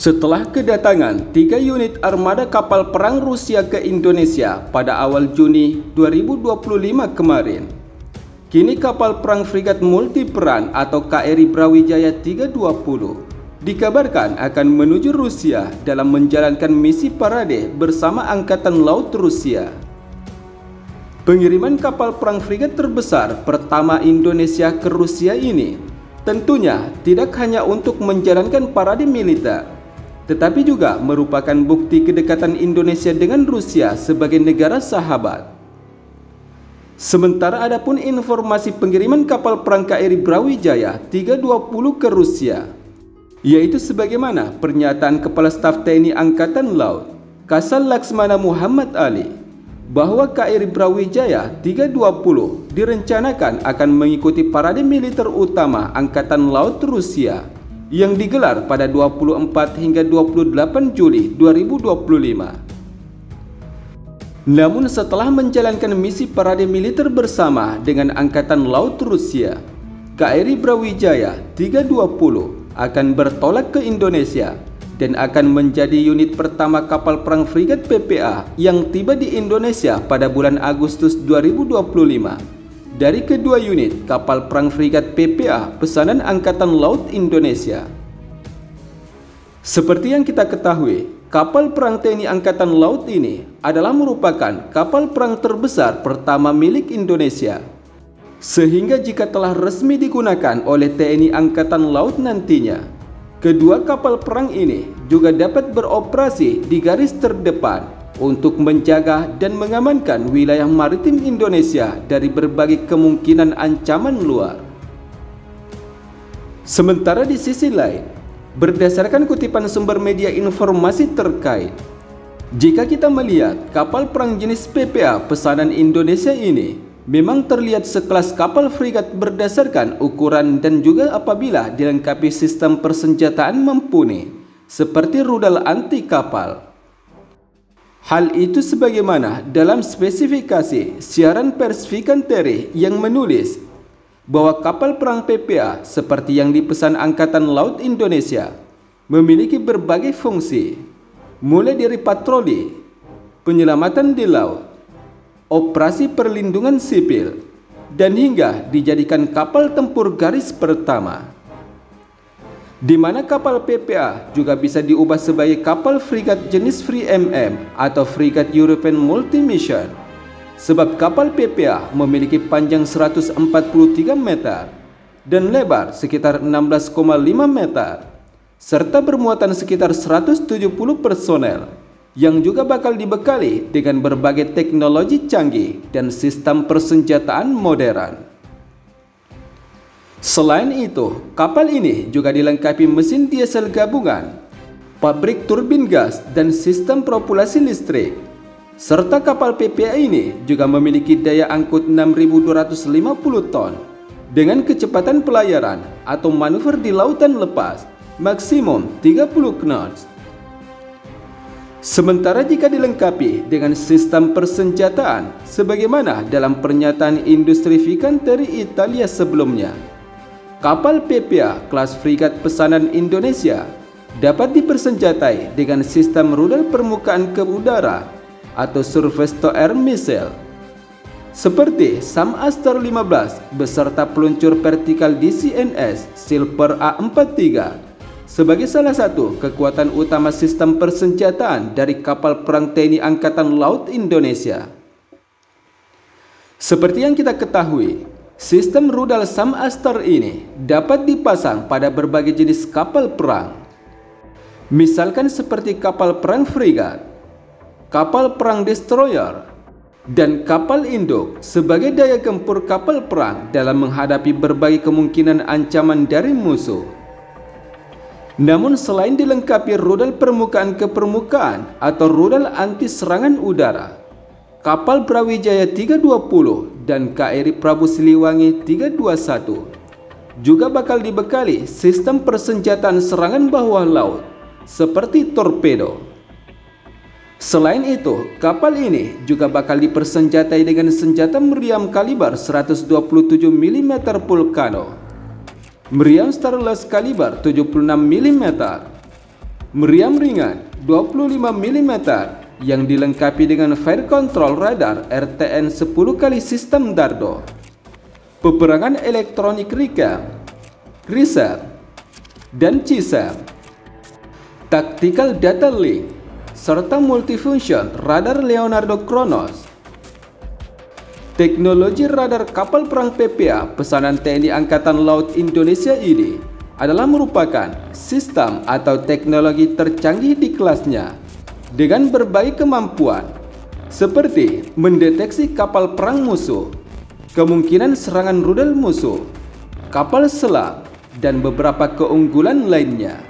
Setelah kedatangan 3 unit armada kapal perang Rusia ke Indonesia pada awal Juni 2025 kemarin, kini kapal perang frigat multiperan atau KRI Brawijaya 320 dikabarkan akan menuju Rusia dalam menjalankan misi parade bersama Angkatan Laut Rusia. Pengiriman kapal perang frigat terbesar pertama Indonesia ke Rusia ini tentunya tidak hanya untuk menjalankan parade militer, tetapi juga merupakan bukti kedekatan Indonesia dengan Rusia sebagai negara sahabat. Sementara adapun informasi pengiriman kapal perang KRI Brawijaya 320 ke Rusia, yaitu sebagaimana pernyataan Kepala Staf TNI Angkatan Laut Kasal Laksmana Muhammad Ali bahwa KRI Brawijaya 320 direncanakan akan mengikuti parade militer utama Angkatan Laut Rusia yang digelar pada 24 hingga 28 Juli 2025. Namun setelah menjalankan misi parade militer bersama dengan Angkatan Laut Rusia, KRI Brawijaya 320 akan bertolak ke Indonesia dan akan menjadi unit pertama kapal perang frigat PPA yang tiba di Indonesia pada bulan Agustus 2025 dari kedua unit kapal perang frigat PPA pesanan Angkatan Laut Indonesia. Seperti yang kita ketahui, kapal perang TNI Angkatan Laut ini adalah merupakan kapal perang terbesar pertama milik Indonesia. Sehingga jika telah resmi digunakan oleh TNI Angkatan Laut nantinya, kedua kapal perang ini juga dapat beroperasi di garis terdepan untuk menjaga dan mengamankan wilayah maritim Indonesia dari berbagai kemungkinan ancaman luar. Sementara di sisi lain, berdasarkan kutipan sumber media informasi terkait, jika kita melihat kapal perang jenis PPA pesanan Indonesia ini memang terlihat sekelas kapal frigat berdasarkan ukuran dan juga apabila dilengkapi sistem persenjataan mumpuni seperti rudal anti kapal. Hal itu sebagaimana dalam spesifikasi siaran pers Vikanteri yang menulis bahwa kapal perang PPA seperti yang dipesan Angkatan Laut Indonesia memiliki berbagai fungsi, mulai dari patroli, penyelamatan di laut, operasi perlindungan sipil, dan hingga dijadikan kapal tempur garis pertama. Di mana kapal PPA juga bisa diubah sebagai kapal frigat jenis Free MM atau Frigat European Multi-Mission, sebab kapal PPA memiliki panjang 143 meter dan lebar sekitar 16,5 meter, serta bermuatan sekitar 170 personel, yang juga bakal dibekali dengan berbagai teknologi canggih dan sistem persenjataan modern. Selain itu, kapal ini juga dilengkapi mesin diesel gabungan, pabrik turbin gas dan sistem propulsi listrik. Serta kapal PPA ini juga memiliki daya angkut 6.250 ton dengan kecepatan pelayaran atau manuver di lautan lepas maksimum 30 knots. Sementara jika dilengkapi dengan sistem persenjataan sebagaimana dalam pernyataan industri Vikanteri Italia sebelumnya, kapal PPA kelas frigat pesanan Indonesia dapat dipersenjatai dengan sistem rudal permukaan ke udara atau surface to air missile seperti SAM Astar 15 beserta peluncur vertikal DCNS Silver A43 sebagai salah satu kekuatan utama sistem persenjataan dari kapal perang TNI Angkatan Laut Indonesia. Seperti yang kita ketahui, sistem rudal SAM Astar ini dapat dipasang pada berbagai jenis kapal perang. Misalkan seperti kapal perang frigat, kapal perang destroyer, dan kapal induk sebagai daya gempur kapal perang dalam menghadapi berbagai kemungkinan ancaman dari musuh. Namun selain dilengkapi rudal permukaan ke permukaan atau rudal anti serangan udara, kapal Brawijaya 320 dan KRI Prabu Siliwangi 321 juga bakal dibekali sistem persenjataan serangan bawah laut seperti torpedo. Selain itu, kapal ini juga bakal dipersenjatai dengan senjata meriam kaliber 127 mm Vulcano, meriam Starless kaliber 76 mm, meriam ringan 25 mm yang dilengkapi dengan fire control radar RTN 10 kali sistem Dardo, peperangan elektronik RICAM, RISAR, dan CISAR, tactical data link, serta multifunction radar Leonardo Kronos. Teknologi radar kapal perang PPA pesanan TNI Angkatan Laut Indonesia ini adalah merupakan sistem atau teknologi tercanggih di kelasnya dengan berbagai kemampuan seperti mendeteksi kapal perang musuh, kemungkinan serangan rudal musuh, kapal selam, dan beberapa keunggulan lainnya.